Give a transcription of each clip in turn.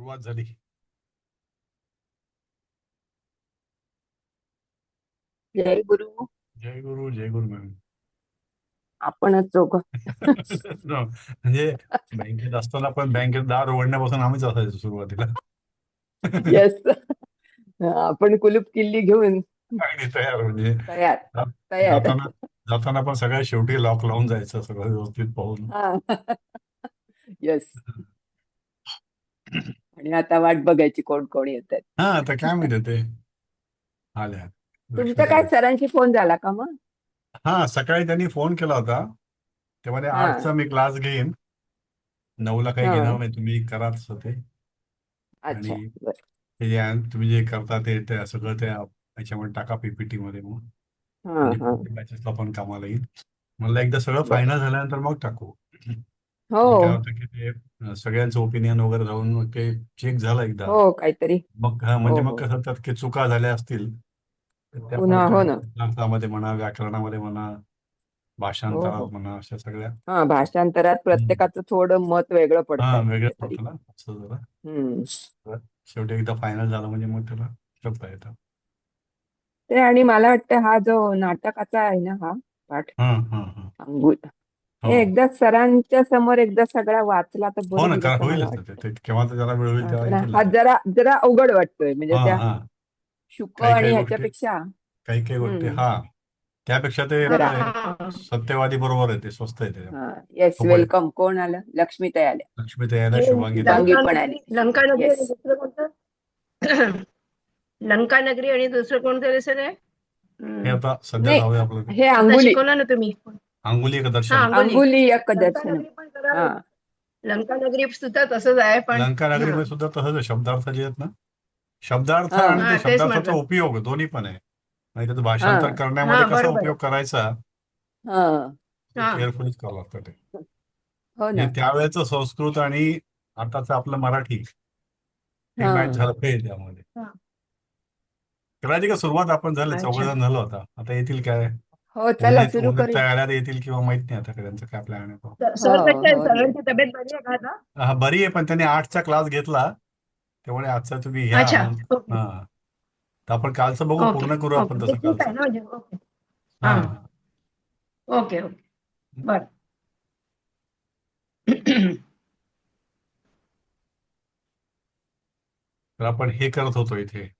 सुरुवात झाली. जय गुरु. जय गुरु, जय गुरु मॅम. आपणच दोघं. म्हणजे बँकेत असताना पण बँकेत दार उघडण्यापासून आम्हीच असायचो सुरुवातीला. येस. आपण कुलूप किल्ली घेऊन अगदी तयार म्हणजे तयार. जा- तयार. जाताना जाताना पण सगळ्यात शेवटी लॉक लावून जायचं, सगळं व्यवस्थित पाहून. हा. येस. आणि आता वाट बघायची कोण कोण येत आहेत. हा, आता काय माहिती ते आल्या. तुमचा लक्ष्मी काय ताई. सरांशी फोन झाला का मग? हा, सकाळी त्यांनी फोन केला होता. ते म्हणे हा. 8चा मी क्लास घेईन, 9ला काही हा. घेणार नाही, तुम्ही करा तसं ते. आणि अच्छा, बर. ते तुम्ही जे करता ते सगळं त्या याच्यामध्ये टाका, पीपीटी मध्ये. मग हा. म्हणजे हा. पुढच्या बॅचेसला पण कामाला येईल. म्हणलं एकदा सगळं बर. फायनल झाल्यानंतर मग टाकू. हो. म्हणजे काय होतं की ते सगळ्यांचं ओपिनियन वगैरे जाऊन मग ते चेक झालं एकदा. हो, काहीतरी. मग हा, हो म्हणजे मग हो. कसं त्यात काही चुका झाल्या असतील तर त्या पुन्हा परत हो ना. अर्थामध्ये म्हणा, व्याकरणामध्ये म्हणा, हो भाषांतरात हो. म्हणा, अशा सगळ्या. हा, भाषांतरात हम्म. प्रत्येकाचं थोडं मत वेगळं हा, पडतंय वेगळंच कुठेतरी. पडतं ना असं जरा. हम्म. तर शेवटी एकदा फायनल झालं म्हणजे मग त्याला करता येतं. ते आणि मला वाटतं हा जो नाटकाचा आहे ना हा पाठ, हा हा हा. अंगुल, हो हे एकदा सरांच्या समोर एकदा सगळा वाचला तर हो बरं ना, होईल कारण असं मला होईलच ना ते वाटतं. केव्हा तर त्याला वेळ होईल तेव्हा पण येतील ना हा ते. जरा जरा अवघड वाटतोय म्हणजे हा त्या हा. शुक काही आणि काही गोष्टी, ह्याच्यापेक्षा. काही काही गोष्टी, हम्म. हा, त्यापेक्षा ते जरा. आपलं सत्यवादी बरोबर आहे, ते स्वस्त आहे ते. हा. येस, खूप आहे. वेलकम. कोण आलं? लक्ष्मी ताई आल्या. लक्ष्मी तयाला, हे शुभांगी ताई. शुभांगी लंका पण नगरी, आली. लंका नगरी आणि येस. दुसरं कोणतं? लंका नगरी आणि दुसरं कोणतं दिसत आहे? हे हम्म. आता सध्या नाही, चालू आहे आपलं ते. हे आता अंगुली. शिकवलं ना तुम्ही. अंगुली एक हा, दर्शन. अंगुली. अंगुलीयक लंका दर्शनम. नगरी पण जरा, हा. लंका नगरी सुद्धा तसंच आहे पण. लंका हा नगरीमध्ये सुद्धा तसंच आहे, शब्दार्थ जे आहेत ना, शब्दार्थ हा. आणि हा, ते तेच शब्दार्थाचा म्हटलं. उपयोग दोन्ही पण आहे. आणि त्याचं हा. भाषांतर करण्यामध्ये हा, कसा बरोबर उपयोग आहे. करायचा हा. ते हा. केअरफुलीच करावं लागतं ते. हो म्हणजे ना. त्यावेळेचं संस्कृत आणि आताचं आपलं मराठी हे मॅच हा. झालं पाहिजे त्यामध्ये. हा. करायची का सुरुवात? आपण झालं, अच्छा. चौघजण झालो आता. आता येतील काय, हो, चला सुरू उर्वरित करूया. तयाऱ्यात येतील किंवा माहित नाही आता त्यांचं काय प्लॅन आहे तो. सर हो कसे आहेत? हो ना. सरांची तब्येत बरी आहे का आता? हा, बरी आहे, पण त्यांनी 8चा क्लास घेतला, त्यामुळे आजचा तुम्ही घ्या अच्छा. मग. ओके. हा, तर आपण कालचं बघू, ओके. पूर्ण करू ओके, आपण ते तसं ठीक कालचं. आहे ना म्हणजे. ओके. हा हा. हा. Okay okay. बर. तर आपण हे करत होतो इथे.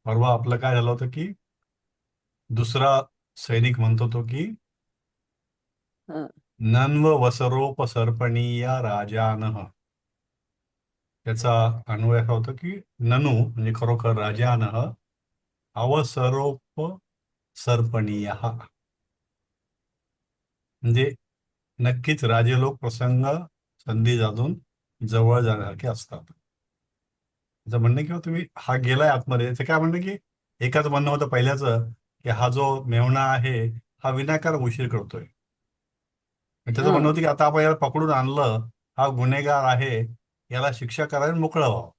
परवा आपलं काय झालं होतं की दुसरा सैनिक म्हणतो तो की हा. नन्व वसरोपसर्पणीया राजानः. त्याचा अन्वय असा होतो की ननु म्हणजे खरोखर राजानः अवसरोपसर्पणीय, म्हणजे नक्कीच राजे लोक प्रसंग संधी साधून जवळ जाण्यासारखे असतात. त्याचं म्हणणं किंवा तुम्ही हा गेलाय आतमध्ये, त्याचं काय म्हणणं की एकाच म्हणणं होतं पहिल्याचं की हा जो मेहुणा आहे हा विनाकारण उशीर करतोय. आणि त्याचं म्हणणं हा. होतं की आता आपण याला पकडून आणलं, हा गुन्हेगार आहे, याला शिक्षा करायला मोकळं व्हावं.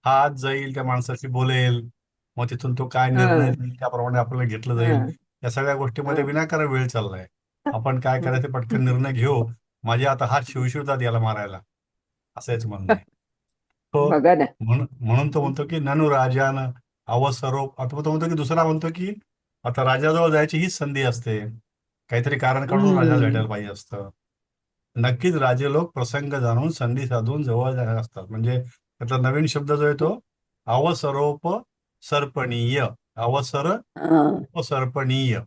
हा आज जाईल, त्या माणसाशी बोलेल, मग तिथून तो काय निर्णय हा. देईल त्याप्रमाणे आपल्याला घेतलं हा. जाईल. या सगळ्या गोष्टीमध्ये हा. विनाकारण वेळ चाललाय. आपण काय करायचं, पटकन निर्णय घेऊ, माझे आता हात शिवशिवतात याला मारायला, असं याचं म्हणणं आहे. तो बघा ना. म्हणून तो म्हणतो की ननु राजान अवसरोप. आता तो म्हणतो की दुसरा म्हणतो की आता राजाजवळ जायची हीच संधी असते, काहीतरी कारण काढून राजाला हम्म. भेटायला पाहिजे असतं. नक्कीच राजे लोक प्रसंग जाणून संधी साधून जवळ जाणार असतात. म्हणजे त्याचा नवीन शब्द जो आहे तो अवसरोप सर्पणीय. अवसर हा. उपसर्पणीय.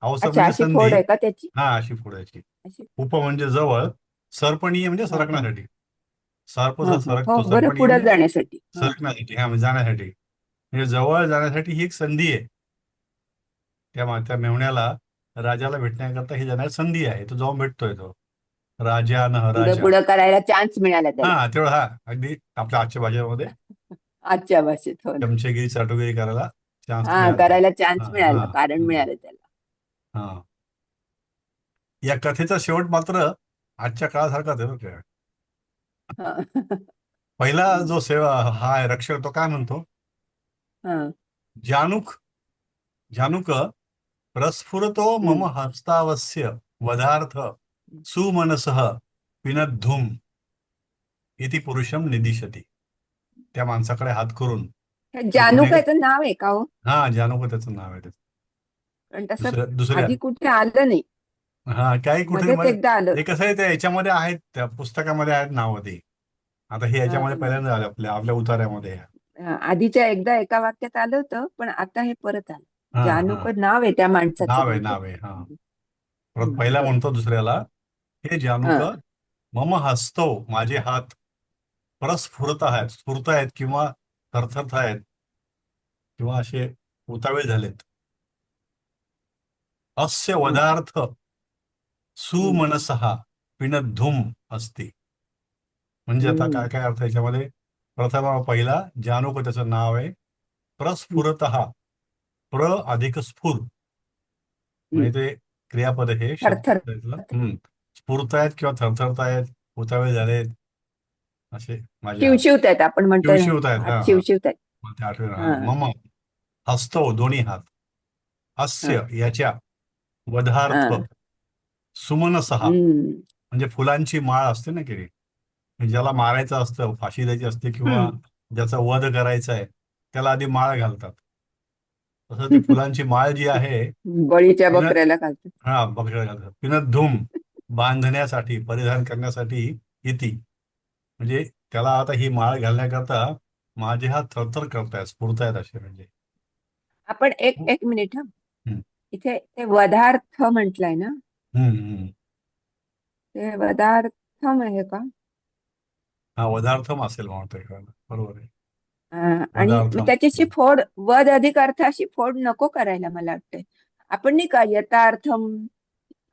अवसर अच्छा, म्हणजे अशी संधी, फोड आहे का त्याची? हा अशी फोडायची. अशी. उप म्हणजे जवळ, सर्पणीय म्हणजे हा. हा. सरकण्यासाठी. सर्प हा. जर हा. हो, सरकतो, बरं, सर्पणीय पुढे म्हणजे जाण्यासाठी. हा. सरकण्यासाठी, हा म्हणजे जाण्यासाठी. म्हणजे जवळ जाण्यासाठी ही एक संधी आहे. त्या मेहुण्याला राजाला भेटण्याकरता ही जाण्याची संधी आहे. तो जाऊन भेटतोय तो. राजा न पुढं राजा. पुढं करायला चान्स मिळाला त्याला. हा, तेवढं, हा अगदी आपल्या आजच्या भाषेमध्ये आजच्या भाषेत. हो ना. चमचेगिरी चाटुगिरी करायला चान्स हा, मिळाला. करायला चान्स हा हा. मिळाला, कारण मिळालं त्याला. हा. या कथेचा शेवट मात्र आजच्या काळासारखाच आहे बरं का. हा. पहिला हम्म. जो सेवा हा आहे रक्षक, तो काय म्हणतो, हा. जानुक जानुक प्रस्फुरतो मम हम्म. हस्तावस्य वधार्थ सुमनसः पिनद्धुम. इति पुरुषम निदिशती. त्या माणसाकडे हात करून हे तो कुणी जानुकाचं नाव आहे का हो? हा जानोबा त्याचं नाव आहे त्याचं. पण तसं दुसऱ्या आधी कुठे आलं नाही, हा काही कुठे मध्येच एकदा आलं. ते कसं आहे त्या याच्यामध्ये आहेत त्या पुस्तकामध्ये आहेत नावं ती. आता हे याच्यामध्ये पहिल्यांदा आलं आपल्या आपल्या उतार्यामध्ये. आधीच्या एकदा एका वाक्यात आलं होतं, पण आता हे परत आलं. हा हा जानूकर नाव आहे त्या माणसाचं. नाव आहे बहुतेक. नाव आहे हा. परत पहिला बरं. म्हणतो दुसऱ्याला, हे जानूक हा. मम हस्तो, माझे हात परस्फुरत आहेत, स्फुरत आहेत किंवा थरथरत आहेत किंवा असे उतावीळ झालेत. अस्य वदार्थ सुमनसहा पिनद्धुम असते. म्हणजे आता काय काय अर्थ याच्यामध्ये, प्रथम पहिला जानूक त्याचं नाव आहे. प्रस्फुरत, प्र अधिक स्फुर, म्हणजे ते क्रियापद हे थरथर. स्फुरत आहेत किंवा थरथरत आहेत, उतावीळ झालेत असे माझे हात. शिवशिवत आहेत आपण म्हणतो ना. शिवशिवत आहेत. हात हा हा शिवशिवत आहेत. मग ते आठवेल. हा. मम हस्तो, दोन्ही हात. अस्य, याच्या. वधार्थ, हा. सुमनसहा, म्हणजे फुलांची माळ असते ना की ज्याला मारायचं असतं, फाशी द्यायची असते किंवा ज्याचा वध करायचा आहे त्याला आधी माळ घालतात. तसं ती फुलांची माळ जी आहे बळीच्या बकऱ्याला घालतात. हा बकऱ्या घालतात. पिनद्धुम, बांधण्यासाठी, परिधान करण्यासाठी इति, म्हणजे त्याला आता ही माळ घालण्याकरता माझे हात थरथर करतायत, स्फुरतायत असे. म्हणजे आपण एक मिनिट हा. हम्म. इथे ते वधार्थ म्हटलंय ना, ते वधार्थम आहे का? हा वधार्थम असेल म्हणतोय, बरोबर आहे. आणि वधार्थम. त्याच्याशी फोड, वध अधिक अर्थाशी फोड नको करायला मला वाटतंय. आपण नाही का यथार्थम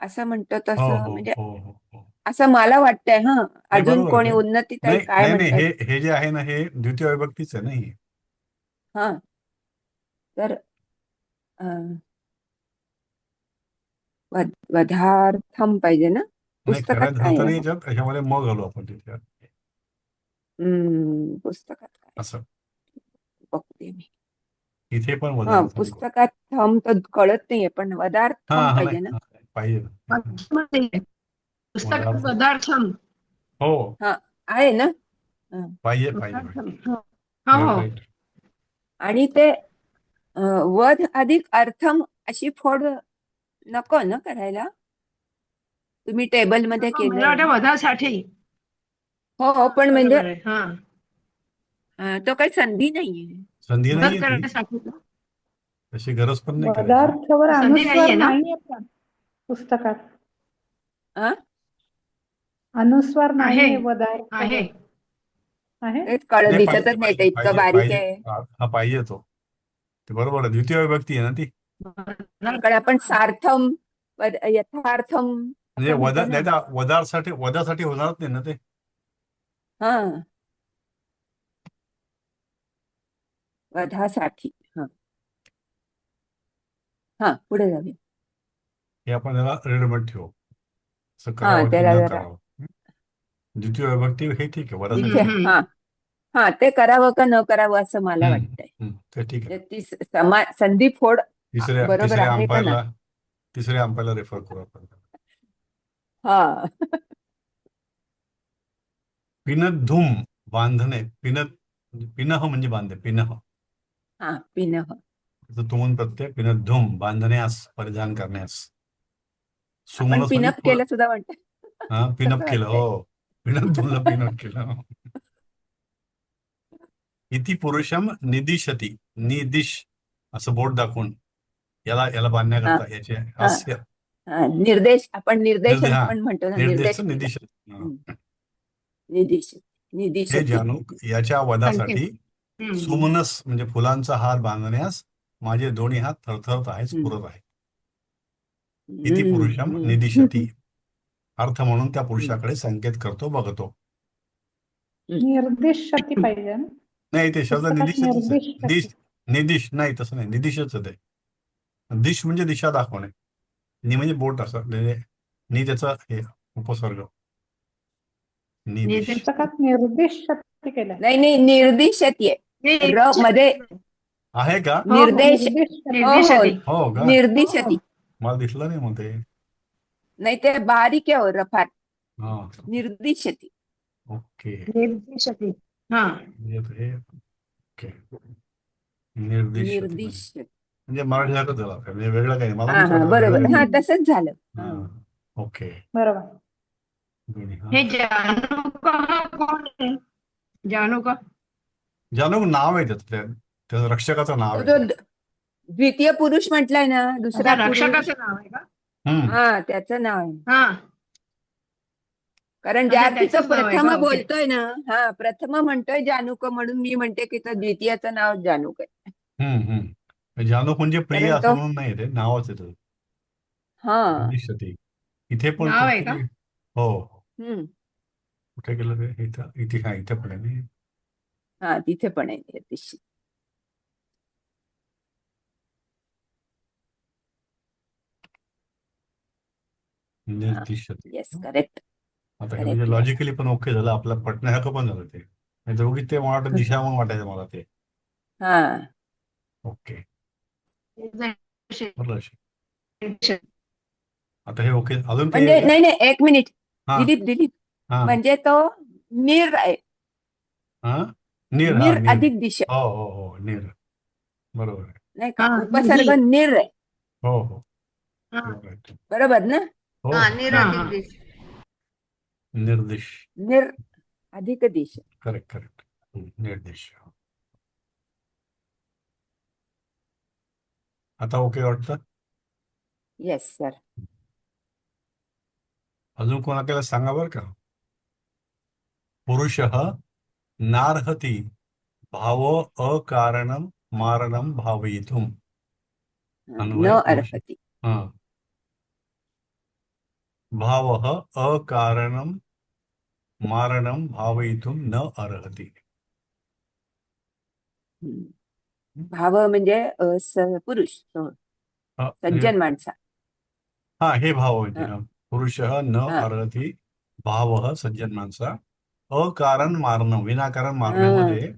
असं म्हणतो हो तसं, हो म्हणजे हो हो हो. असं मला वाटतंय. हा, नाही अजून बरोबर कोणी आहे. उन्नती ताई नाही काय नाही नाही, म्हणतात? हे जे आहे ना, हे द्वितीय विभक्तीच आहे ना ही. हा, तर वधार्थम पाहिजे ना नाही पुस्तकात. खरं काय तर आहे? याच्यामध्ये मग घालू आपण तिथे पुस्तकात काय असं. बघते मी. इथे पण हा, वधार्थ. पुस्तकात थम तर कळत नाहीये, पण हा वधार्थम हा पाहिजे नाही ना. पाहिजे. पुस्तकात वधार्थ. पदार्थम. हो हा, आहे ना. हा. पाहिजे पाहिजे. हो हो. राईट. आणि ते वध अधिक अर्थम अशी फोड नको ना करायला. तुम्ही टेबल मध्ये मला केलंय वाटतं ना. वधासाठी. हो, पण म्हणजे बरोबर आहे. हा, तो काही संधी नाहीये. संधी मदत नाहीये ती, करण्यासाठी तशी गरज पण नाही करायची. पदार्थावर संधी अनुस्वार नाहीये ना? नाहीये पण पुस्तकात अ? अनुस्वार आहे नाहीये पदार्थावर. आहे. आहे तेच कळत नाही दिसतच पाहिजे नाही, ते पाहिजे इतकं पाहिजे बारीक पाहिजे. आहे. हा पाहिजे तो, ते बरोबर आहे. द्वितीय विभक्ती आहे ना ती. इकडे आपण सार्थम, यथार्थम म्हणजे असं म्हणतो ना. नाही तर वधासाठी होणारच नाही ना ते. हा, वधासाठी. हा हा, पुढे जाऊया. हे आपण त्याला रेडीमेड ठेवू, असं हा, करावं की त्याला न जरा करावं. द्वितीय विभक्ती हे ठीक आहे, इथे. वधासाठी. हा हा, ते करावं का न करावं असं मला वाटतंय. ते ठीक आहे. ती संधी फोड बरोबर तिसऱ्या आहे का ना. अंपायरला रेफर करू आपण. हा. पिनद्धुम, बांधणे. पिनह म्हणजे बांधणे. पिनह, हा, पिनह. तुमून प्रत्यय. पिनद्धुम, बांधण्यास, परिधान करण्यास. आपण सुमनस म्हणजे पिनअप केलं सुद्धा म्हणतात. हा पिनअप असं केलं. वाटतंय. हो, पिनद्धुमला पिनअप केलं. इति पुरुषम निदिशती, निदिश असं बोट दाखवून याला हा बांधण्याकरता याचे हा हास्य. हा, निर्देश. आपण निर्देशन हा पण म्हणतो ना, निर्देश निर्देश केला. निदिश. निदेश, हे निदिशती. जानूक, याच्या वधासाठी सुमनस म्हणजे फुलांचा हार बांधण्यास माझे दोन्ही हात थरथरत आहेत, स्फुरत आहेत. इति पुरुषम निदिशती, अर्थ म्हणून त्या पुरुषाकडे संकेत करतो, बघतो. निर्दिशती पाहिजे ना. नाही, ते शब्द पुस्तकात निदिशच आहे. निर्दिशती. निदिश नाही, तसं नाही, निदिशच आहे. दिश म्हणजे दिशा दाखवणे. नि म्हणजे बोट असं, म्हणजे नि त्याचा हे उपसर्ग. निदिश. पुस्तकात निर्दिशती केलं. नाही नाही, निर्दिशती आहे. र मध्ये आहे का? निर्देश. निर्देशती. हो का? निर्दिशती. मला दिसलं नाही मग ते. नाही, ते बारीक आहे हो, रफात. हा निर्दिशती. ओके. निर्दिशती. हा. हे ओके. निर्दिशती म्हणजे निर्दिश्य. म्हणजे मराठीसारखंच झालं आपलं. म्हणजे वेगळं काही नाही. मला हा पण हा कळलं बरोबर, वेगळं हा काही. तसंच झालं. हा. हा. ओके. बरोबर. दोन्ही, हा. हे जानुका हा कोण आहे? जानुका. जानू नाव आहे त्याचं त्याचं रक्षकाचं नाव तो आहे जो ते. द्वितीय पुरुष म्हटलाय ना, दुसरा अच्छा, पुरुष, रक्षकाचं नाव आहे का? हा त्याचं नाव आहे. हा. कारण ज्या अच्छा, अर्थी तो त्याचंच नाव आहे प्रथम का? ओके. बोलतोय ना, हा प्रथम म्हणतोय जानुक, म्हणून मी म्हणते की तर द्वितीयाचं नाव जानुक आहे. जानू म्हणजे प्रिय कारण असं तो, म्हणून नाही ते नावच आहे त्याचं. हा. निर्दिशती. इथे पण नाव आहे का? कुठे हो हम्म. कुठे गेलं ते इथं इथे हा इथे पण आहे ना. हा तिथे पण आहे निर्दिश्य. निर्दिशती. Yes, correct. आता हे म्हणजे करेक्ट. लॉजिकली पण ओके झालं, आपल्या पटण्यासारखं पण झालं ते. नाही तर उगीच ते मला वाटतं दिशा म्हणून वाटायचं मला ते. हा. ओके. निर्दिशती. बरोबर. आता हे ओके अजून काही म्हणजे आहे का? नाही नाही, एक मिनिट. हा दिलीप, हा म्हणजे तो निर आहे. हा नीर, हा निर नीर. अधिक दिश, हो हो हो नीर. बरोबर आहे. नाही का, हा, उपसर्ग निधी. निर आहे. हो हो हा. बरोबर आहे. बरोबर ना? हो हा, हो. हा. निर्दिश. निर अधिक दिश. Correct correct. निर्दिश. आता ओके वाटतं. Yes sir. अजून कोणाला सांगा बरं का. पुरुषः नार्हति भाव अकारणम मारणम भावयितुम. अन्वय न पुरुष. अर्हति. हा. भावः अकारणम मारणम भावयितुम न अर्हति. भाव म्हणजे पुरुष, म्हणजे सज्जन माणसा. हा हे भाव म्हणजे हा. पुरुषः न हा. अर्हति भावः सज्जन माणसा अकारण मारणं विनाकारण हा. मारण्यामध्ये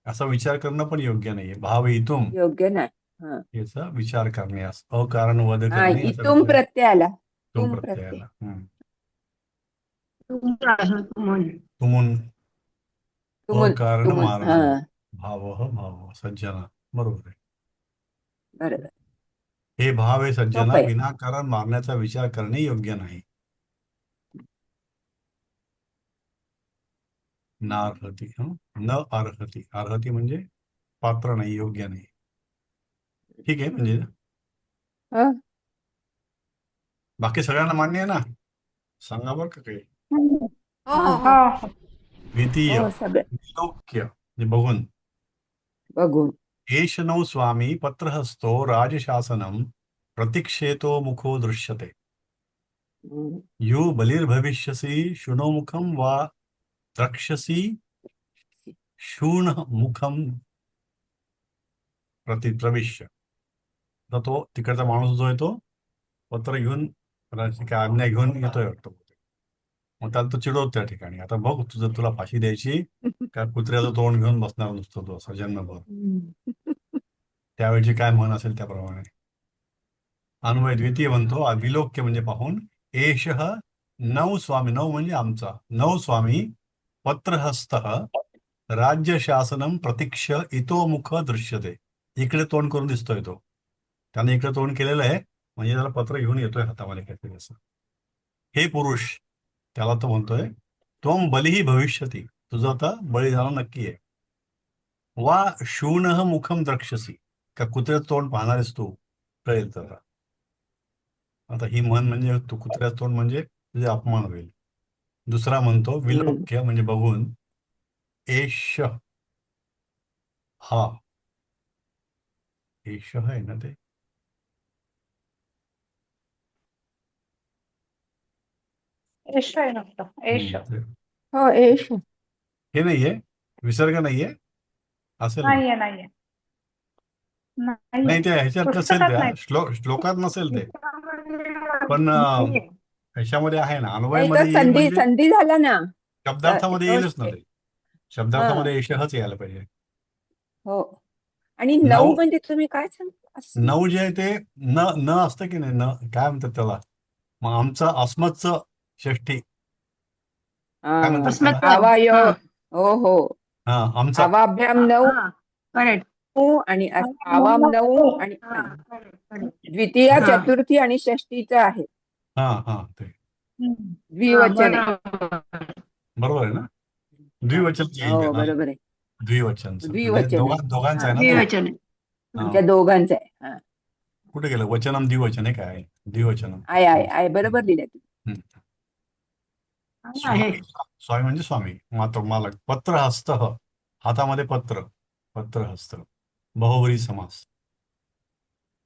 असा विचार करणं पण योग्य नाहीये. भावयितुम योग्य नाही. हा. याचा विचार करण्यास अकारण वध हा, करणे याचा इतुम विचार प्रत्यय आला. तुम तुम प्रत्यय. प्रत्ययाला. तुमचा म्हण. तुमुन तुमुन. अकारण तुमुन. हा. मारणं भावः भाव सज्जना. बरोबर आहे. बरोबर. हे भाव आहे सज्जना, सोपं आहे. विनाकारण मारण्याचा विचार करणे योग्य नाही. नार्हति न अर्हति. अर्हति म्हणजे पात्र नाही, योग्य नाही. ठीक आहे. म्हणजे हा. बाकी सगळ्यांना मान्य आहे ना. सांगा बरं का काही. हा, हा. हो. द्वितीय हो, सगळं विलोक्य म्हणजे बघून. बघून. एष नौ स्वामी पत्रहस्तो राजशासनम प्रतीक्षेतो मुखो दृश्यते. यो बलिर्भविष्यसि शृणोमुखम वा द्रक्ष्यसि शूणमुखम प्रविश्य. तर तो तिकडचा माणूस जो आहे तो पत्र घेऊन काय आज्ञा घेऊन येतोय वाटतं. मग त्याला तो चिडवतो त्या ठिकाणी. आता बघ तुला फाशी द्यायची का कुत्र्याचं तोंड घेऊन बसणार नुसतं तो असा जन्मभर. त्यावेळची काय म्हण असेल त्याप्रमाणे. अन्वय द्वितीय म्हणतो विलोक्य म्हणजे पाहून. एषः नौ स्वामी. नौ म्हणजे आमचा. नौ स्वामी पत्रहस्त राज्य शासनम प्रतीक्ष इतो मुख दृश्यते. इकडे तोंड करून दिसतोय तो. त्याने इकडे तोंड केलेलं आहे म्हणजे त्याला पत्र घेऊन येतोय हातामध्ये काहीतरी असं. हे पुरुष त्याला तो म्हणतोय त्वम बलिही भविष्यती. तुझं आता बळी जाणं नक्की आहे. वा शूनः मुखम द्रक्ष्यसी. का कुत्र्याचं तोंड पाहणारेस तू. कळेल त्याला. आता ही म्हण म्हणजे तू कुत्र्याचं तोंड म्हणजे तुझे अपमान होईल. दुसरा म्हणतो विलोक्य म्हणजे बघून. एष हा एष आहे ना ते. एश आहे नुसतं. एश. हो, एष. हे नाहीये. विसर्ग नाहीये. असेल ना. नाहीये नाहीये नाहीये. नाही त्या ह्याच्यात नसेल. पुस्तकात त्या नाही. श्लोकात नसेल ते. पण ह्याच्यामध्ये आहे ना. नाही तर अन्वयमध्ये येईल संधी म्हणजे संधी झाला ना. शब्दार्थामध्ये तोच येईलच ना आहे. ते. शब्दार्थामध्ये एषःच यायला पाहिजे. हो. आणि नऊ 9 म्हणजे तुम्ही काय सांगता? 9 जे आहे ते न न असतं की नाही. न काय म्हणतात त्याला. मग आमचं अस्मतचं षष्ठी. काय म्हणतात अस्मत् त्याला? आवायो हा हो हो हा आमचा आवाभ्याम 9 हा करेक्ट आणि आवाम 9 आणि हा करेक्ट द्वितीया हा. चतुर्थी आणि षष्टीचं आहे हा हा ते द्विवचन आहे. बरोबर बरोबर आहे ना. द्विवचन येईल हो का? हा, बरोबर आहे. द्विवचनचं म्हणजे द्विवचन आहे. दोघांचं आहे ना ते. द्विवचन आहे. हा. आमच्या दोघांचं आहे. हा. कुठे गेलं वचनम द्विवचन आहे काय? द्विवचनम. आहे बरोबर लिहिलं तुम्ही. हम्म. आहे स्वामी स्वामी म्हणजे स्वामी मालक. पत्र हस्त हातामध्ये पत्र पत्र हस्त बहुव्रीही समास.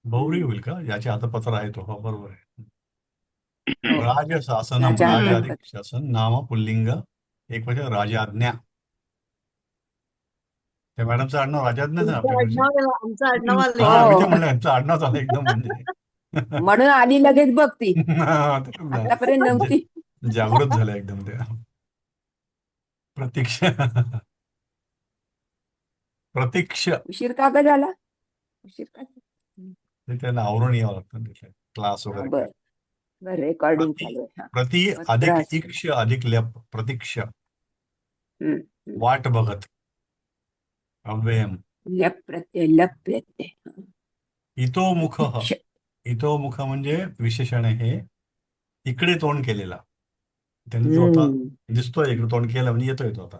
बहुव्रीही होईल का? याचे हातात पत्र आहे तो. हो बरोबर आहे. हो. राजशासनम राजा राजा हातात अधिक शासन नाम पुल्लिंग एक म्हणजे राजाज्ञा. त्या मॅडमचं आडनाव राजाज्ञाच आहे आपल्याकडचे. आमचं आडनाव आलंय. हा मी हो. ते म्हणलं यांचं आडनाव झालं एकदम म्हणजे. म्हणून आली लगेच बघती. हा, तेच ना. आतापर्यंत नव्हती. जागृत झालं एकदम ते. प्रतीक्षा प्रतीक्षा उशीर का ग झाला? उशीर का? ते त्यांना आवरून यावं लागतं तिथे क्लास वगैरे काय. बर रेकॉर्डिंग चालू आहे. हा. प्रति पत्र अधिक हस्त. इक्ष अधिक लप प्रतीक्षा हम्म. वाट बघत अव्ययम लप प्रत्यय इतोमुख प्रतीक्ष. इतोमुख म्हणजे विशेषण आहे हे इकडे तोंड केलेला. त्यांनी तो आता दिसतोय इकडे तोंड केलं म्हणजे येतोय तो आता.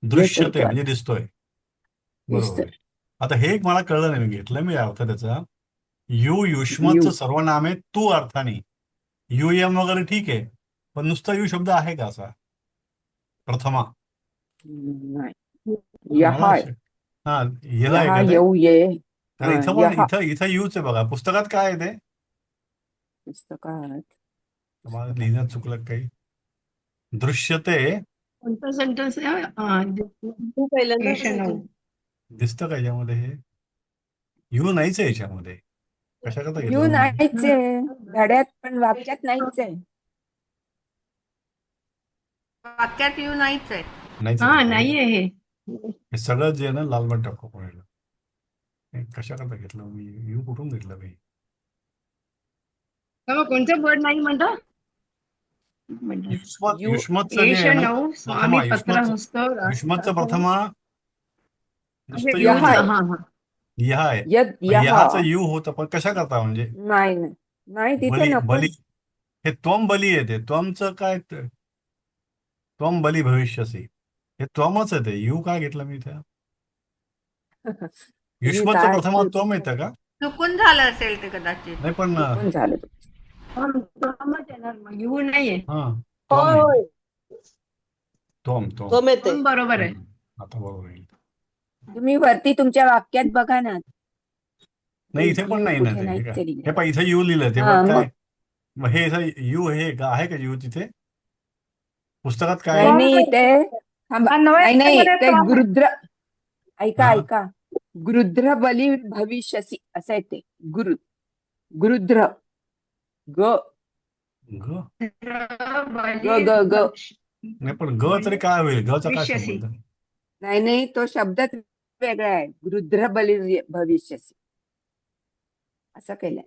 दृश्यते तो म्हणजे दिसतोय. बरोबर दिसतोय. आहे. आता हे एक मला कळलं नाही मी घेतलं मी अर्थ त्याचा. युष्मतचं यू. सर्वनाम आहे तू अर्थाने. युयम वगैरे ठीक आहे पण नुसता यू शब्द आहे का असा प्रथमा? नाही. मला यहा हा येला आहे यहा का ते? येऊ ये. कारण हा, इथं पण यहा इथं यूच आहे बघा पुस्तकात काय आहे ते? पुस्तकात मला लिहिण्यात चुकलं काही. दृश्यते कोणतं सेंटेन्स आहे तू पहिल्यांदा एशन नऊ. दिसतं का याच्यामध्ये हे? यू नाहीच आहे याच्यामध्ये. कशाकरता यू घेतलं तुम्ही? नाहीच आहे धड्यात पण वाक्यात नाहीच आहे. वाक्यात येऊ नाहीच आहे. नाहीच हा आहे. नाहीये हे हे सगळं जे आहे ना लालबट टाकू पडेल. कशाकरता घेतलं मी? यू कुठून घेतलं मी? कोणतं वर्ड नाही म्हणतो युष्मतचं जे एश आहे ना नऊ स्वामी प्रथमा पत्र हस्त युष्मतचं प्रथमा नुसतं यू यहा नाही. आहे. हा हा यहा आहे. यद यहा यहाचं यू होतं पण कशा करता म्हणजे नाही नाही. नाही तिथे बली नको. बली हे त्वम बली येते. त्वमचं काय त्वम बली भविष्यसी हे त्वमच आहे ते. यू काय घेतलं मी त्या तुम्ही युष्मतचं काय प्रथमा त्वम येतं का? चुकून झालं असेल ते कदाचित. नाही पण चुकून झालं. यू नाहीये हा त्वम आहे. त्वम त्वम बरोबर आहे. आता बरोबर येईल. तुम्ही वरती तुमच्या वाक्यात बघा ना. नाही इथे पण यू नाही ना कुठे ते. नाहीच हे काय? आहे लिहिलं. हे पहा इथे यू लिहिलं ते हा, पण काय मग मग हे इथं यू हे का आहे का यू तिथे पुस्तकात काय नाही आहे? नाही ते थांबा. अन्वय नाही मध्ये ते तो आहे. गृध्र ऐका हा? ऐका गृध्र बली भविष्यसी असं आहे ते. गृध्र ग ग ग ग ग नाही पण ग तरी काय होईल? गचा काय भविष्यसी. संबंध? नाही नाही तो शब्दच वेगळा आहे. गृध्र बली भविष्यसी असं केलंय.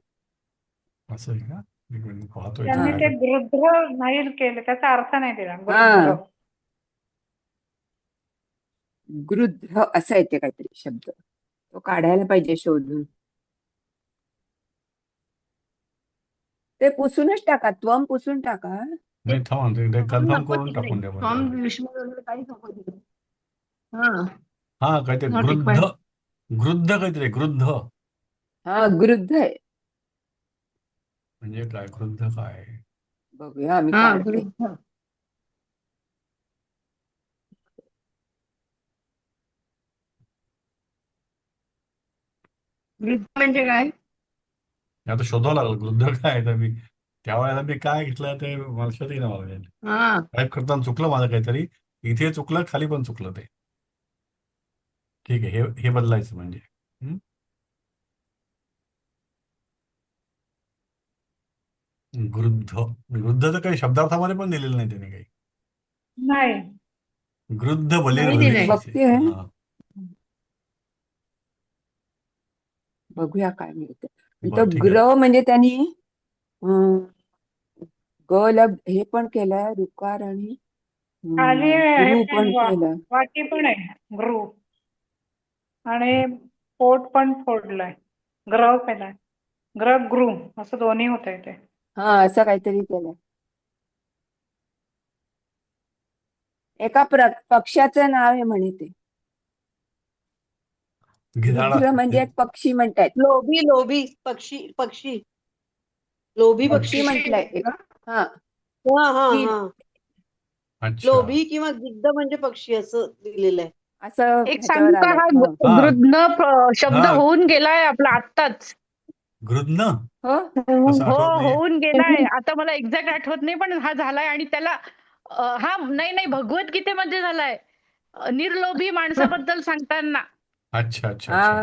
असं आहे का? एक मिनिट पाहतोय त्यांनी इथे. ते गृध्र नाही केलं त्याचा अर्थ नाही दिला. हा. गृध्र गृध्र असं येते काहीतरी शब्द तो काढायला पाहिजे शोधून. ते पुसूनच टाका. त्वम पुसून टाका. नाही थांबा ते कन्फर्म नको करून तिकडे. टाकून द्या फॉर्म बरं. युष्मत वगैरे काहीच नको तिकडे. हा हा काय ते Not गृद्ध required. गृद्ध काहीतरी गृद्ध हा गृध्र आहे. म्हणजे काय? गृद्ध काय? बघूया आम्ही हा काढते. गृध्द. गृध्द म्हणजे काय? आता शोधावं लागलं गृद्ध काय आहे तर मी त्यावेळेला मी काय घेतलं ते मला लक्षात येईना मला. हा टाईप करताना चुकलं माझं काहीतरी. इथे चुकलं खाली पण चुकलं ते. ठीक आहे हे बदलायचं म्हणजे. हं? गृद्ध गृद्ध तर काही शब्दार्थामध्ये पण दिलेलं नाही त्याने काही. नाही. गृद्ध बलीर नाही दिलंय. भविष्यसी. बघते. हा. बघूया काय मिळतं. बरं इथं ठीक आहे. ग्र म्हणजे त्यांनी अं, ग ला हे पण केलंय ऋकार आणि खाली हे गृह पण पण केलं. वाटी पण आहे गृह आणि पोट पण फोडलंय. ग्रह केलाय. गृह असं दोन्ही होतंय ते. हा असं काहीतरी केलं. एका पक्षाचं नाव आहे म्हणे ते. गिधाड गृध्र म्हणजे एक पक्षी म्हणतायत. लोभी लोभी पक्षी पक्षी लोभी पक्षी पक्षी म्हटलंय एक. हा हा हा गिल हा अच्छा लोभी किंवा गिद्ध म्हणजे पक्षी असं दिलेलं आहे. असं एक ह्याच्यावर सांगू का? आलंय. हा हा हा गृध्न शब्द हा होऊन गेलाय आपला आत्ताच. गृध्न हो कसं हो, आठवत नाहीये. होऊन गेलाय. आता मला एक्झॅक्ट आठवत नाही, पण हा झालाय आणि त्याला हा नाही भगवद्गीतेमध्ये झालाय. निर्लोभी माणसाबद्दल सांगताना. अच्छा अच्छा हा अच्छा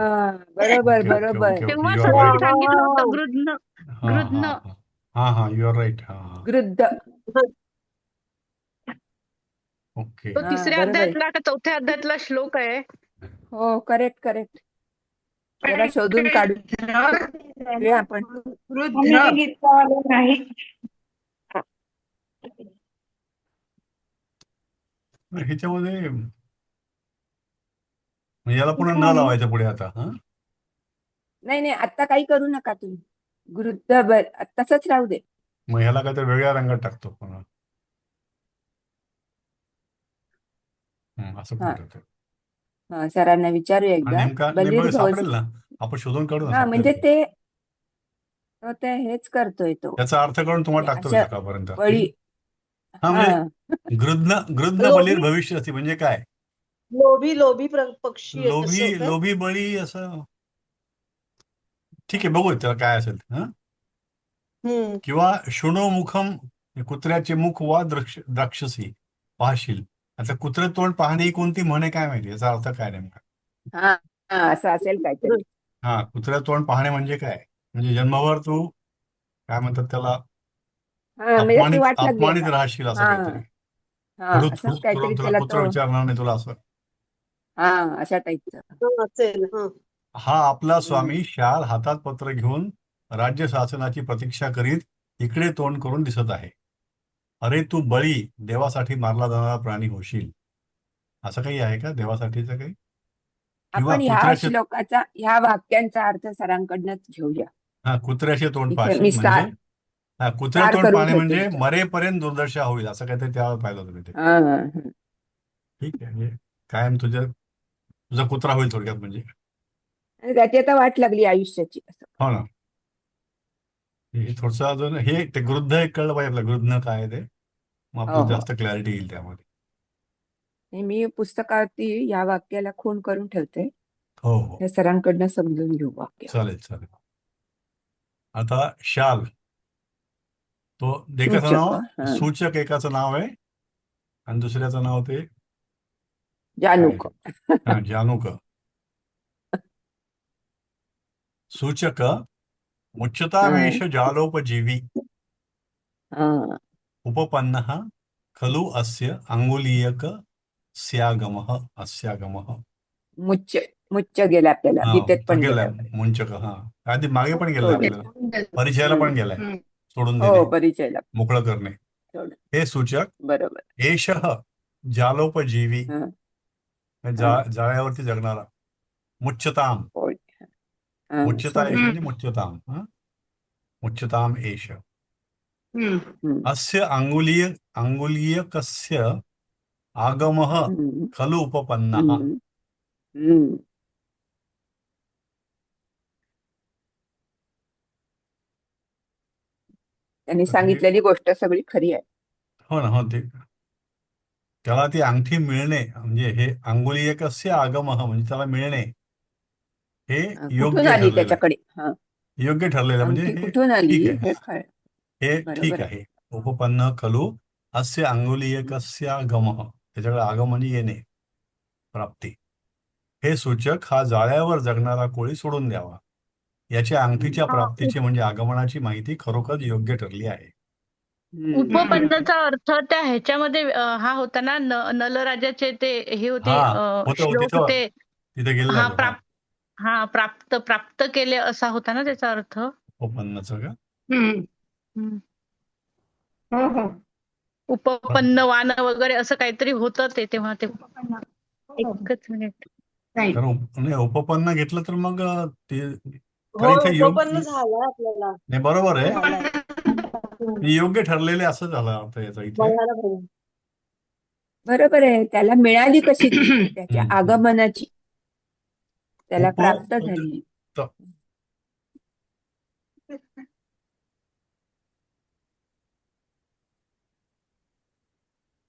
बरोबर ओके ओके बरोबर. ओके ओके तेव्हा यू आर वा सरांनी राईट. वा सांगितलं वा. होतं गृध्न हा हा गृध्न. हा हा हा यू आर राईट. हा हा गृध्द. ओके. तो हा तिसऱ्या बरोबर आहे. अध्यायातला का चौथ्या अध्यायातला श्लोक आहे. हो करेक्ट करेक्ट. जरा शोधून काढूया आपण. आम्ही हे गीतवाले नाही. ह्याच्यामध्ये याला पुन्हा न लावायचं पुढे आता. हा नाही नाही आता काही करू नका तुम्ही. गृध्द तसंच राहू दे. मग ह्याला काहीतरी वेगळ्या रंगात टाकतो पुन्हा. असं हा कुठं ठेवतो. हा सरांना विचारूया आणि एकदा. नेमका नाही बलीर बघ भवस. सापडेल ना. आपण शोधून काढू ना हा सापडेल म्हणजे ते. ते हेच करतोय तो. त्याचा अर्थ करून तुम्हाला टाकतो मी अशा सकाळपर्यंत. बळी. हा हा म्हणजे गृध्न बलीर लोभी भविष्य असते म्हणजे काय. लोभी लोभी पक्षी असं लोभी काय? लोभी बळी असं. ठीक आहे बघू त्याला काय असेल. हा किंवा शुनो मुखम कुत्र्याचे मुख वा द्राक्षसी पाहशील. आता कुत्रे तोंड पाहणे ही कोणती म्हणे काय माहिती याचा अर्थ काय नेमका. हा हा असं असेल काहीतरी. हा कुत्र्या तोंड पाहणे म्हणजे काय. म्हणजे जन्मभर तू काय म्हणतात त्याला हा म्हणजे ती वाट लागली अपमानित आता. राहशील असं हा काहीतरी. हा असं तुला काहीतरी तुला त्याला कुत्र तो. विचारणार नाही तुला असं. हा अशा टाईपचं. असेल हा. हा आपला स्वामी शाल हातात पत्र घेऊन राज्य शासनाची प्रतीक्षा करीत इकडे तोंड करून दिसत आहे. अरे तू बळी देवासाठी मारला जाणारा प्राणी होशील. असं काही आहे का देवासाठीचं काही. किंवा आपण ह्या कुत्र्याचे श्लोकाचा ह्या वाक्यांचा अर्थ सरांकडनंच घेऊया. हा कुत्र्याचे तोंड इथे मी पाहशील म्हणजे हा कुत्र्या स्टार तोंड करून पाहणे ठेवते म्हणजे ह्याच्यात. मरेपर्यंत दुर्दशा होईल असं काहीतरी त्यावर पाहिलं तुम्ही ते. हा हा ठीक आहे म्हणजे कायम तुझा कुत्रा होईल थोडक्यात म्हणजे. आणि त्याची आता वाट लागली आयुष्याची असं. हो ना. हे थोडंसं अजून हे ते गृध्द एक कळलं पाहिजे आपलं गृध्न काय आहे ते. मग हो आपल्याला हो. जास्त क्लॅरिटी येईल त्यामध्ये. हे मी पुस्तकावरती या वाक्याला खूण करून ठेवते. हो हो हे सरांकडनं समजून घेऊ वाक्य. चालेल चालेल. आता शाल तो एकाचं सूचक. नाव सूचक एकाचं नाव आहे आणि दुसऱ्याचं नाव ते जानुक. हा जानुक. सूचक मुच्यतावेश जालोपजीवी हा उपपन्नः खलु अस्य अंगुलीयक अस्यागमः. मुच्च गेला आपल्याला. हा गीतेत तो पण गेलाय गेला. मुंचक. हा आधी मागे पण गेलाय सोडलं. आपल्याला. परिचयाला पण गेलाय. सोडून हो देणे परिचयला. मोकळं करणे. सोडलं. हे सूचक बरोबर. एषः जालोपजीवी हा हा. जाळ्यावरती जगणारा. मुच्यताम होय. हा, मुच्यता एष सोडलं. म्हणजे मुच्यताम. मुच्यताम एष हम्म. अस्य अंगुलीयकस्य आगमः हम्म. खलु उपपन्नः. हम्म. हम्म. त्यांनी सांगितलेली गोष्ट सगळी खरी आहे. हो ना. हो ते त्याला ती अंगठी मिळणे म्हणजे हे अंगुलीयकस्य आगमः म्हणजे त्याला मिळणे हे कुठून योग्य आली ठरलेलं आहे. त्याच्याकडे. हा योग्य ठरलेलं आहे म्हणजे अंगठी हे कुठून आली ठीक आहे. हे कळ. हे बरोबर ठीक आहे. आहे. उपपन्न खलु अस्य अंगुलीयकस्य आगमः त्याच्याकडे आगम म्हणजे येणे प्राप्ती. हे सूचक हा जाळ्यावर जगणारा कोळी सोडून द्यावा. याच्या अंगठीच्या प्राप्तीची म्हणजे आगमनाची माहिती खरोखर योग्य ठरली आहे. उपपन्नाचा अर्थ त्या ह्याच्यामध्ये हा होता ना नलराजाचे ते हे होते हा होतं श्लोक तिथं होते. तिथे गेलेला हा आहे तो. हा प्राप्त केले असा होता ना त्याचा अर्थ. उपपन्नाचं का हम्म. हो हो उपपन्न वान वगैरे असं काहीतरी होतं ते तेव्हा ते एकच मिनिट. राईट. तर नाही, उपपन्न घेतलं तर मग ते हो, कारण इथे उपपन्न झालंय आपल्याला. नाही, बरोबर आहे. झालंय. हम्म. योग्य ठरलेले असं झालं अर्थ याचा इथे. बघायला पाहिजे. बरोबर आहे. त्याला मिळाली कशी ती त्याच्या हम्म. आगमनाची, त्याला प्राप्त उपपद झाली.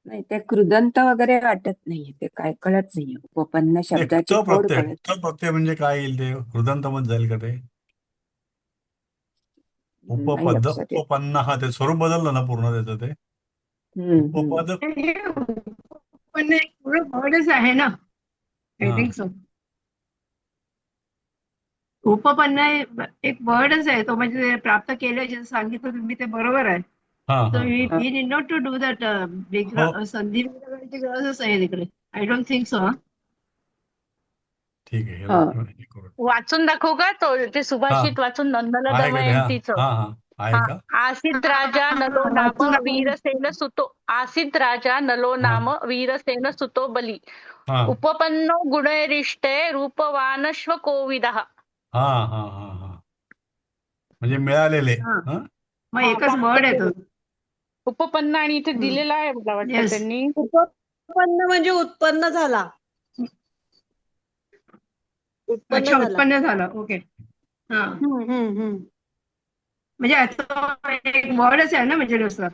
नाही, ते कृदंत वगैरे वाटत नाहीये, ते काय कळत नाहीये. उपपन्न नाही, शब्दाची च फोड प्रत्यय कळत च प्रत्यय म्हणजे काय येईल ते हृदंतमध्ये जाईल का ते? नाही उपपद लक्षात येत. उपपन्न हा ते स्वरूप बदललं ना पूर्ण त्याचं ते उपपद. हे उपपन्न एक पूर्ण वर्डच आहे ना. आय हा थिंक सो. उपपन्न एक वर्डच आहे तो, म्हणजे प्राप्त केलं जे सांगितलं तुम्ही ते बरोबर आहे. हा So हा we हा. need not to do that हो, संधी विभागाची गरजच आहे तिकडे. I don't think so. ठीक आहे. हा. हे करू. वाचून दाखवू का तो ते हा, सुभाषित वाचून नंदन आहे का ते? हा दमयंतीचं? हा हा आहे हा. का? आसीत राजा नलो नाम वाचून दाखव. वीरसेन सुतो. आसीत राजा नलो हा नाम वीरसेन सुतो बली. हा उपपन्नो गुणैरिष्टे रूपवानश्व कोविदः. हा हा हा हा म्हणजे मिळालेले. हा. हा मग एकच वर्ड आहे तो. उपपन्न आणि इथे दिलेला आहे मला वाटतं येस. त्यांनी. उपपन्न म्हणजे उत्पन्न झाला. उत्पन्न अच्छा, झाला. उत्पन्न झालं. ओके. हा. हम्म. म्हणजे आता एक वर्डच आहे ना, म्हणजे नुसतं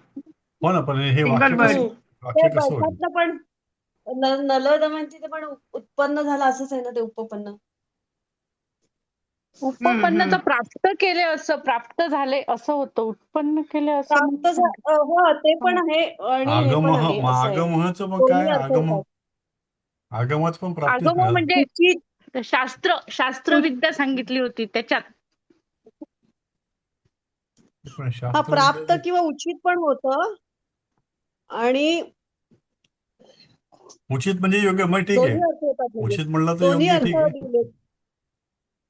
हो ना, पण हे सिंगल वाक्य वर्ड. कसं वाक्य ते कसं होईल? बैठातलं पण नल दमयंतीचं पण उत्पन्न झालं असंच आहे ना ते उपपन्न. उपपन्नाचं प्राप्त केले असं, प्राप्त झाले असं होतं. उत्पन्न केले असं प्राप्त नाही. हो, ते पण आहे आणि हे पण आगमह आहे, मग असं आहे. आगमहचं मग दोन्ही काय? अर्थ होतात. आगमच पण प्राप्तीच आगम मिळालं. म्हणजे उचित शास्त्रविद्या सांगितली होती त्याच्यात. पण हा, शास्त्रविद्या प्राप्त किंवा उचित पण होतं आणि उचित म्हणजे योग्य. मग ठीक आहे, दोन्ही अर्थ होतात. म्हणजे उचित म्हणलं तर दोन्ही योग्य, अर्थ ठीक आहे. दिलेत.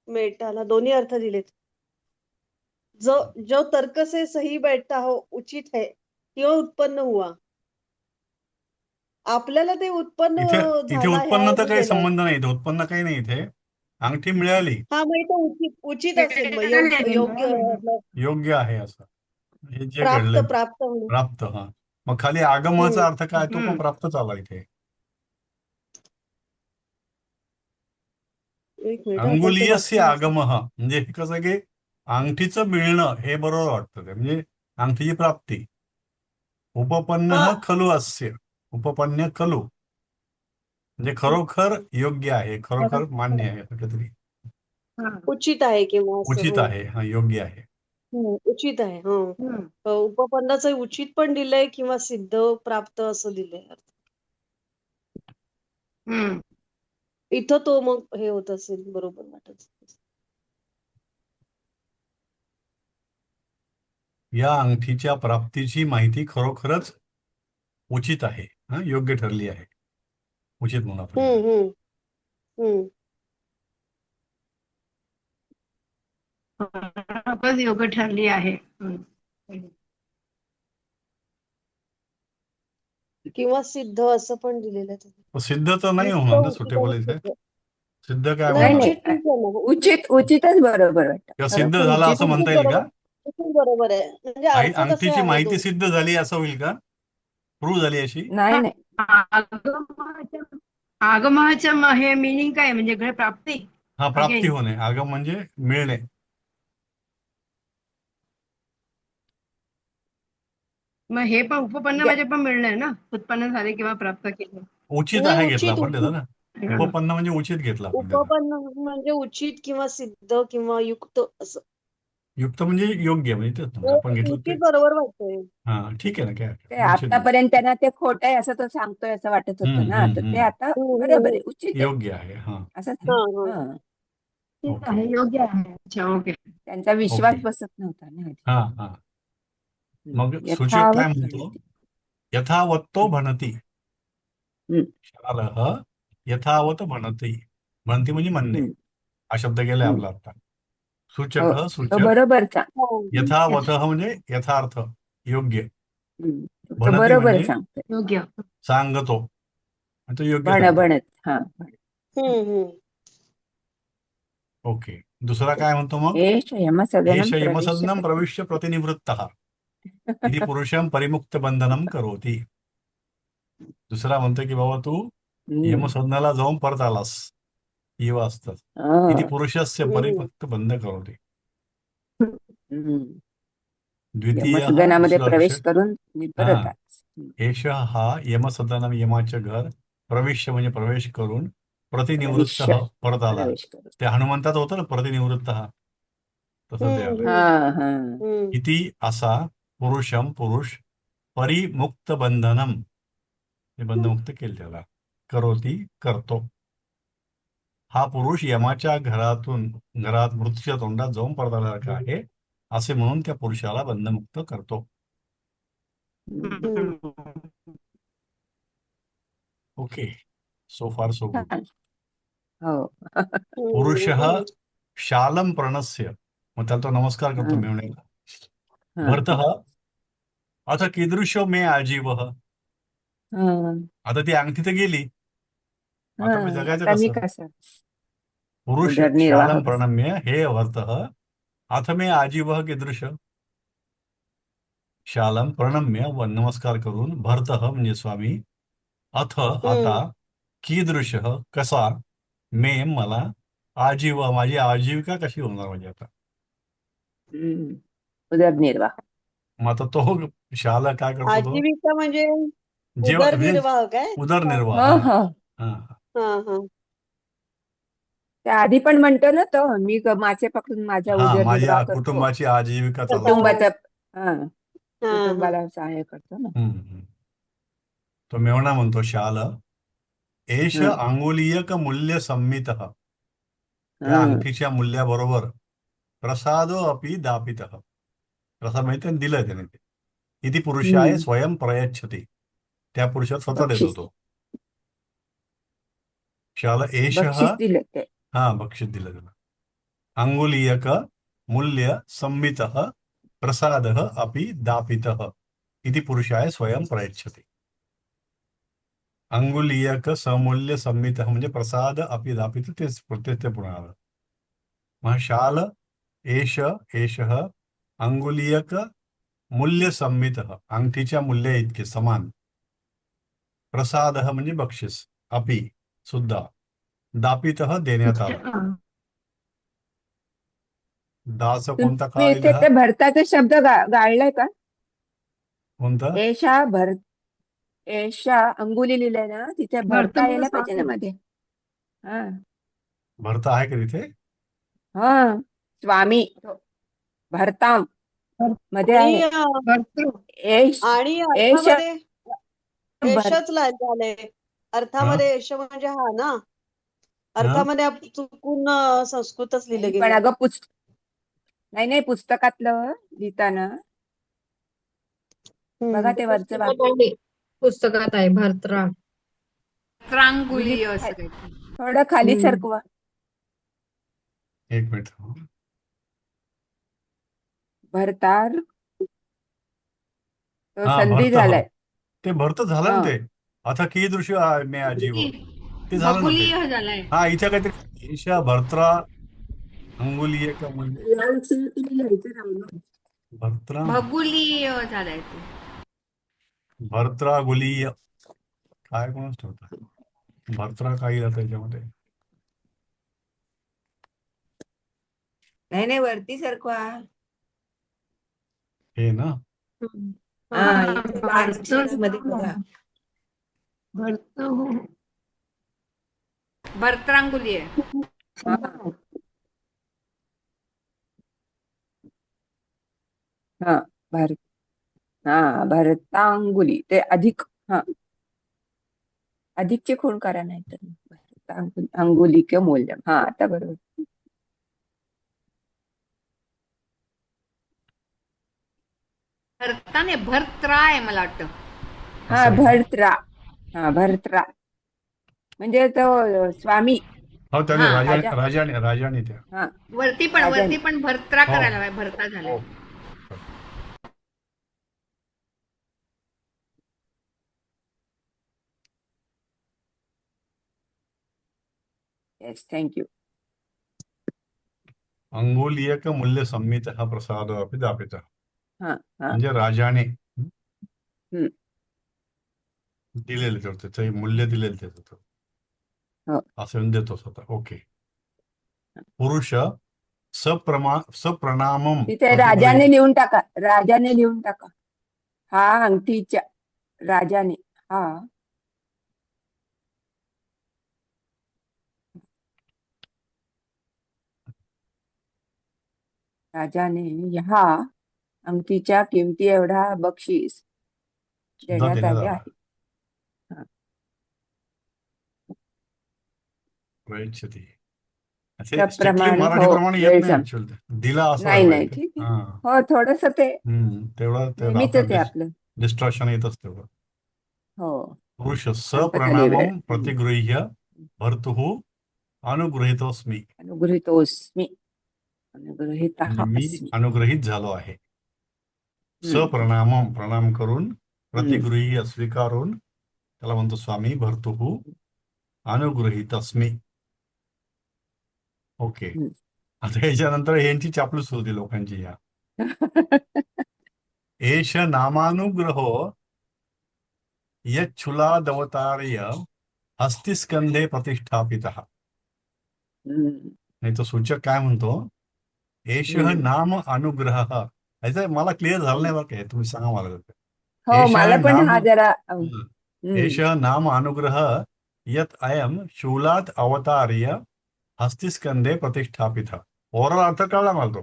मेटाला दोन्ही अर्थ दिलेत. जो जो तर्क से सही बैठता हो उचित है किंवा उत्पन्न हुआ. आपल्याला ते उत्पन्न इथे इथे झाला ह्या उत्पन्नाचा काही दिलेलं आहे. संबंध नाही. इथे उत्पन्न काही नाही. इथे अंगठी मिळाली, हा, मग इथं उचित असेल, मग योग्य आपलं योग्य आहे असं हे जे प्राप्त घडलंय. प्राप्त म्हणून. प्राप्त. हा, मग खाली आगमचा अर्थ काय? तो पण प्राप्तच आला इथे. एक मिनिट, आपण ते अंगुलीयस्य वाचून आगमः म्हणजे हे कसं की अंगठीचं मिळणं हे बरोबर वाटतं ते, म्हणजे अंगठीची प्राप्ती. उपपन्न हा, खलु अस्य, उपपन्न खलु म्हणजे खरोखर योग्य आहे, खरोखर मान्य आहे असं काहीतरी. उचित आहे किंवा असं. उचित आहे, हा योग्य आहे. उचित आहे. उपपन्नाचं उचित पण दिलंय किंवा सिद्ध प्राप्त असं दिलंय. इथं तो मग हे होत असेल, बरोबर वाटत. या अंगठीच्या प्राप्तीची माहिती खरोखरच उचित आहे, हा योग्य ठरली आहे. उचित म्हणून आपण खूपच योग्य ठरली आहे. किंवा सिद्ध असं पण दिलेलं आहे. सिद्ध तर नाही होणार ना सुटेबल इथे. सिद्ध काय नाही, म्हणणार? नाही, उचित ठीक आहे ना. उचितच बरोबर वाटतं. किंवा सिद्ध खरोखर झाला उचित. असं म्हणता येईल का? उचित बरोबर आहे. म्हणजे अर्थ तसे अंगठीची आहे माहिती दोन्ही. सिद्ध झाली असं होईल का? प्रूव्ह झाली अशी? नाही. आगमहाच्या हे मिनिंग काय म्हणजे इकडे प्राप्ती. हा, प्राप्ती Again. होणे. आगम म्हणजे मिळणे. मग हे पण उपपन्न म्हणजे पण मिळणार ना, उत्पन्न झाले किंवा प्राप्त केले. उचित नाही, आहे घेतला उचित आपण त्याचा ना. उपपन्न म्हणजे उचित घेतला आपण त्याचा. उपपन्न म्हणजे उचित किंवा सिद्ध किंवा युक्त असं. युक्त म्हणजे योग्य, म्हणजे तेच ना आपण घेतलं ते. उचित बरोबर वाटतंय. हा, ठीक आहे ना, काय ते उचित. आतापर्यंत त्यांना ते खोट आहे असं तो सांगतोय असं वाटत होतं ना, तर ते आता बरोबर आहे, उचित आहे योग्य आहे. हा, असं ठीक आहे, योग्य आहे. अच्छा, ओके. त्यांचा विश्वास ओके. बसत नव्हता ना. हा हा मग सूचक यथावत काय म्हणतो? यथावत्तो भणती. शालः यथावत भणती. भणती म्हणजे म्हणणे. हा शब्द गेलाय आपला आता. सूचक तो सूचक बरोबरचा. यथावत म्हणजे यथार्थ, योग्य. तो भणती बरोबर म्हणजे सांगतोय. योग्य. सांगतो आणि तो योग्य भण सांगतो. भणत हा हम्म. ओके. दुसरा काय म्हणतो मग? एष यमसदनं एष यमसदनं प्रविश्य प्रविश्य प्रतिनिवृत्तः इति पुरुषं परिमुक्त बंधनं करोति. दुसरा म्हणतो की बाबा तू यमसदनाला जाऊन परत आलास, इव असतात इति पुरुषस्य परिमुक्त बंध करोति. द्वितीयः यमसदनामध्ये दुसरा प्रवेश विषय. करून मी परत हा. आलो. एष हा यमसदनं यमाचं घर, प्रविश्य म्हणजे प्रवेश करून, प्रतिनिवृत्त प्रविश्य. परत आला. प्रवेश करून ते हनुमंताचं होतं ना प्रतिनिवृत्त तसं ते आलं. हा हा इति असा पुरुष परिमुक्त बंधनम हे बंधमुक्त केले त्याला करोती करतो. हा पुरुष यमाच्या घरात मृत्यूच्या तोंडात जाऊन परत आल्यासारखा आहे असे म्हणून त्या पुरुषाला बंधमुक्त करतो. ओके. सो फार सो गुड. छान. हो पुरुषः शालं प्रणस्य मग त्याला तो नमस्कार करतो मेवण्याला. हा. भरतः अथ कीदृशो मे आजीवः. हा. आता ती अंगठी तर गेली, आता मी जगायचं आता मी कसं? कसं पुरुष उदरनिर्वाह शालं कसं? प्रणम्य हे भरतः अथ मे आजीवः कीदृश. शालं प्रणम्य व नमस्कार करून भरतः म्हणजे स्वामी अथ आता कीदृश कसा मे मला आजीव माझी आजीविका कशी होणार म्हणजे आता. उदरनिर्वाह. मग आता तो शाला काय करतो तो आजीविका म्हणजे जेव्हा उदरनिर्वाह काय? उदरनिर्वाह. हो हा, हो हा. हा हा. त्या आधी पण म्हणतो ना तो मी मासे पकडून माझा हा, उदरनिर्वाह माझ्या करतो. कुटुंबाची आजीविका चालवतो. कुटुंबाचा हा हा, हा. कुटुंबाला सहाय्य करतो ना. तो मेवणा म्हणतो शाल एष हं. अंगुलीयक मूल्य संमितः त्या हं. अंगठीच्या मूल्याबरोबर प्रसादो अपि दापितः प्रसाद माहिती आहे ना, दिलंय त्याने ते. इति पुरुषाय स्वयं प्रयच्छति त्या पुरुषात स्वतः देतो बक्षीस तो. शाल एषः बक्षीस दिलं ते. हा बक्षीस दिलं त्याला. अंगुलीयक मूल्य संमितः प्रसादः अपि दापितः इति पुरुषाय स्वयं प्रयच्छति. अंगुलीयक समूल्य संमितः म्हणजे प्रसाद अपि दापित तेच ते पुन्हा आलं. मग शाल एषः अंगुलीयक मूल्य संमितः अंगठीच्या मूल्य इतके समान. प्रसादः म्हणजे बक्षीस अपि सुद्धा दापितः देण्यात आलं. दाचा कोणता तुम्ही काळ इथे येईल हा? ते भरताचा शब्द गाळलाय का? कोणता? एषा अंगुली लिहिलंय ना तिथे भरता भरता यायला म्हणजे पाहिजे ना मध्ये. हा भरता आहे का तिथे? हा स्वामी भरताम मध्ये आणि आहे. भरतृ. एष आणि एष अर्थामध्ये भर- यशच झालंय. अर्थामध्ये यश म्हणजे हा ना. अर्थामध्ये चुकून संस्कृतच लिहिलं नाही, पण गेलं. अगं नाही पुस्तकातलं लिहिताना बघा ते वरचं वाक्य पुस्तकात आहे भरत्रा. त्रांगुली असं काहीतरी. थोडं खाली सरकवा. एक मिनिट. भरतार तो हा, संधी भरत झालाय. ते भरत झालं ना हा. ते. आता की दृश्य मे आजीव ते झालं ना बबुलीय ते. झालाय. हा, इथे काहीतरी ईशा भरत्रा अंगुलीय का म्हणजे भरत्रा भगुलीय झालाय ते. भरत्रा गुलीय काय कोणाच ठेवता भरत्रा काय येईल त्याच्यामध्ये. नाही वरती सरकवा. हे ना हा इथे लहान अक्षरामध्ये बघा. भरत्रांगुली आहे. हा भरतांगुली ते अधिक. हा अधिकचे खूण करा नाही तर अंगुली किंवा मूल्य. हा आता बरोबर. भरता नाही भरत्रा आहे मला वाटतं. हा भरत्रा म्हणजे तो स्वामी. हो त्याने हा, राजाने त्या हा वरती राजाने. पण भरत्रा हो. करायला हवाय. भरता झालाय. हो. Yes, thank you. अंगुलीयक मूल्य संमित हा प्रसाद अपि दापित. हा हा म्हणजे राजाने हम्म. दिलेलं त्याचं मूल्य दिलेलं त्याचं हो. असं देतो स्वतः. ओके. पुरुष सप्रणामम तिथे राजाने लिहून टाका, राजाने लिहून टाका. हा अंगठीच्या राजाने, हा राजाने ह्या अंगठीच्या किमती एवढा बक्षीस सुद्धा देण्यात देण्यात आले आला. आहे. प्रयच्छती. असे स्ट्रिक्टली सप्रमाण, हो, मराठीप्रमाणे येत वेळ नाही संप ऍक्च्युअली. दिला असं नाही व्हायला नाही, पाहिजे. ठीक आहे. हा. हो, थोडस ते तेवढं ते नेहमीच राहतं आहे आपलं. डिस्ट्रॅक्शन येतच तेवढं. हो, पुरुष संपखाली वेळ. सप्रणामम प्रतिगृह्य भर्तुः अनुगृहीतोस्मी. अनुगृहीतोस्मी, अनुगृहीतः म्हणजे मी अस्मी. अनुग्रहित झालो आहे. हम्म, सप्रणामम प्रणाम करून, हम्म. प्रतिगृह्य स्वीकारून, त्याला म्हणतो स्वामी भर्तुः अनुगृहीतस्मी. ओके. हम्म. आता याच्यानंतर यांची चापलूस होती लोकांची. या एष नामानुग्रहो यच्छुलादवतार्य हस्तिस्कंधे प्रतिष्ठापितः. हम्म, नाही तो सूचक काय म्हणतो, एष हम्म. नाम अनुग्रह. याचं मला क्लिअर झालं नाही बरं काय, तुम्ही सांगा मला. हो, एष मला पण नाम हा जरा एष नाम अनुग्रह यत अयम शूलात अवतार्य हस्तिस्कंधे प्रतिष्ठापित. ओव्हरऑल अर्थ कळला मला तो.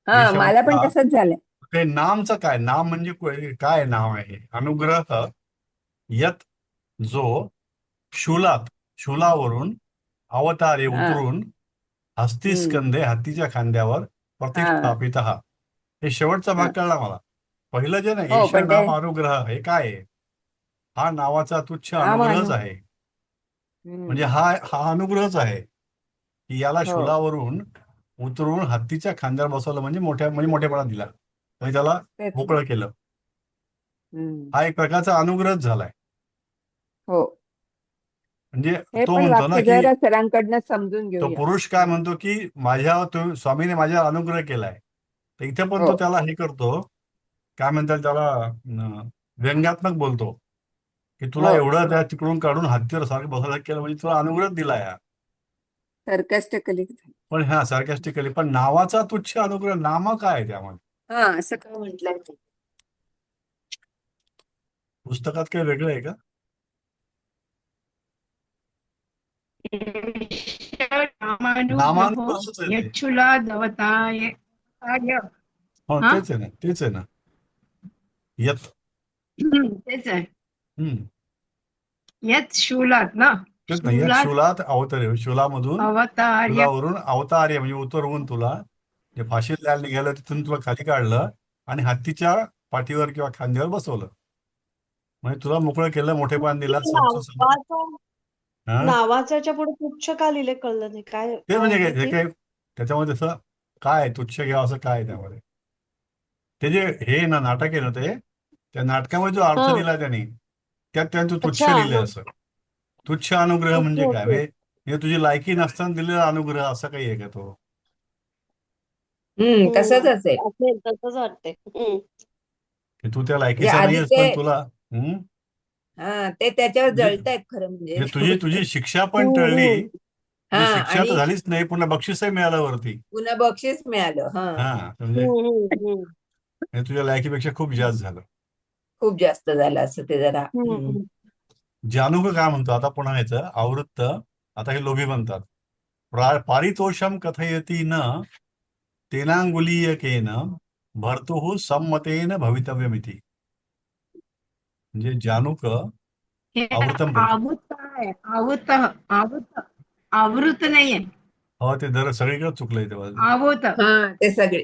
हा, एष मला पण म्हणजे तसंच झालं. ते नामचं काय, नाम म्हणजे काय नाव आहे. अनुग्रह यत जो शूलावरून अवतारे हा, उतरून हस्तिस्कंधे हत्तीच्या खांद्यावर प्रतिष्ठापित. हे शेवटचा भाग हा. कळला मला. पहिलं जे ना हो, एष पण ते नाम अनुग्रह हे काय आहे, हा नावाचा तुच्छ नाम अनुग्रहच आहे. म्हणजे हा अनुग्रहच आहे की याला हो, शूलावरून उतरून हत्तीच्या खांद्यावर बसवलं, म्हणजे मोठेपणा दिला, म्हणजे त्याला तेच. मोकळं केलं. हम्म. हा एक प्रकारचा अनुग्रहच झालाय. हो, म्हणजे हे तो पण म्हणतो ना वाक्य की जरा सरांकडनं समजून तो घेऊया. पुरुष काय म्हणतो की स्वामीने माझ्यावर अनुग्रह केलाय. तर इथे पण हो, तो त्याला हे करतो, काय म्हणतात त्याला, व्यंग्यात्मक बोलतो की तुला हो, एवढं त्या तिकडून काढून हत्तीवर सारखं बसायला केलं, म्हणजे तुला अनुग्रह दिलाय हा. सरकास्टिकली. पण हा सार्कॅस्टिकली, पण नावाचा तुच्छ अनुग्रह, नाम काय आहे त्यामध्ये हा, असं का म्हटलंय ते? पुस्तकात काही वेगळं आहे का? नामानुग्रहो नामानुग्रहच आहे ते. यच्छुलादवताय. हो हा, तेच आहे ना यत. तेच आहे. हम्म यत शूलात ना, तेच नाही, या शूलात शूलात अवतार्य, शूलावरून अवतार्य. अवतार्य म्हणजे उतरवून तुला जे फाशीत द्यायला निघालं तिथून तुला खाली काढलं आणि हत्तीच्या पाठीवर किंवा खांद्यावर बसवलं, म्हणजे तुला मोकळं केलं, मोठेपण दिला, नावाच्या पुढे तुच्छ का लिहिले कळलं नाही. काय ते काय म्हणजे आहे हे ते? काय त्याच्यामध्ये असं काय आहे, तुच्छ घ्या असं काय आहे त्यामध्ये. ते जे हे ना नाटक आहे ना, ते त्या नाटकामध्ये जो अर्थ हा. दिला त्यांनी, त्यात त्यांनी तुच्छ अच्छा, लिहिलंय हा. असं. तुच्छ अनुग्रह ओके, म्हणजे काय, ओके. म्हणजे तुझी लायकी नसताना दिलेला अनुग्रह असं काही आहे का तो. तसंच असेल. असेल तसंच वाटतंय. की तू त्या म्हणजे लायकीचा आधी नाहीस, ते पण तुला हा, ते त्याच्यावर म्हणजे जळतायत खरं म्हणजे. म्हणजे तुझी शिक्षा पण हम्म, टळली, हम्म. हा, म्हणजे शिक्षा तर आणि झालीच नाही, पुन्हा बक्षीसही मिळालं वरती. पुन्हा बक्षीस मिळालं. हा, हा म्हणजे हम्म. तुझ्या लायकीपेक्षा खूप जास्त झालं. खूप जास्त झालं असं ते जरा. हम्म. जानूक काय म्हणतो आता पुन्हा याचं आवृत्त. आता हे लोभी म्हणतात. पारितोषम कथयती न तेनांगुलीयकेन भर्तुः संमतेन भवितव्यमिति. म्हणजे जानूक हे आवृत्तम बोलतो. आवृत आहे. आवृत नाहीये, हो ते जरा सगळीकडे चुकलंय तेव्हा. आवृत. हा, ते सगळे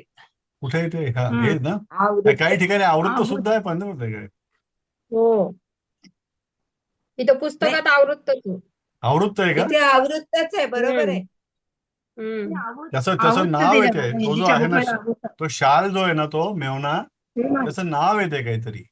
कुठे ते हे हम्म. ना, आवृत्त. काही ठिकाणी आवृत्त आवृत. सुद्धा आहे, पण काय हो, इथं नाही, पुस्तकात आवृत्तच आहे. आवृत्त आहे का? इथे आवृत्तच आहे, बरोबर आहे. हम्म. त्याचं नाव दिलं येते, बाबा, तो जो हिंदीच्या आहे ना, बुकमध्ये आवृत. तो शाल जो आहे ना, तो मेवना, हे ना, त्याचं नाव येते काहीतरी.